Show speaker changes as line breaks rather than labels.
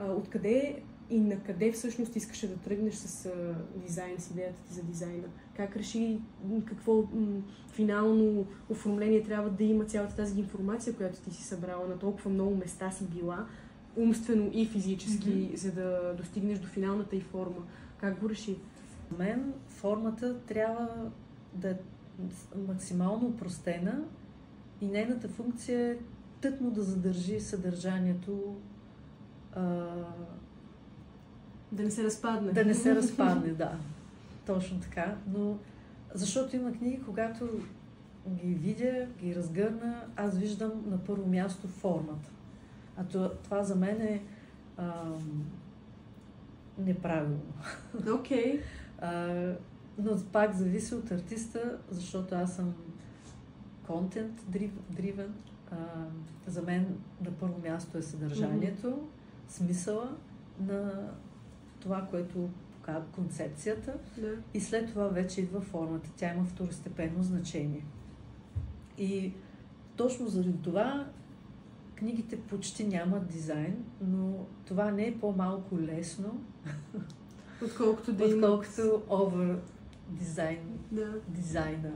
Откъде и на къде всъщност искаше да тръгнеш с дизайн, с идеята ти за дизайна? Как реши какво финално оформление трябва да има цялата тази информация, която ти си събрала, на толкова много места си била, умствено и физически, за да достигнеш до финалната й форма? Как го реши?
За мен формата трябва да е максимално упростена и нейната функция е тъкмо да задържи съдържанието,
да не се разпадне.
Да не се разпадне, да. Точно така. Но защото има книги, когато ги видя, ги разгърна, аз виждам на първо място формата. А това за мен е неправилно.
Окей.
Но пак зависи от артиста, защото аз съм content driven. За мен на първо място е съдържанието, смисъла на това, което показва концепцията, и след това вече идва формата. Тя има второстепенно значение. И точно заради това книгите почти нямат дизайн, но това не е по-малко лесно,
отколкото
over дизайна.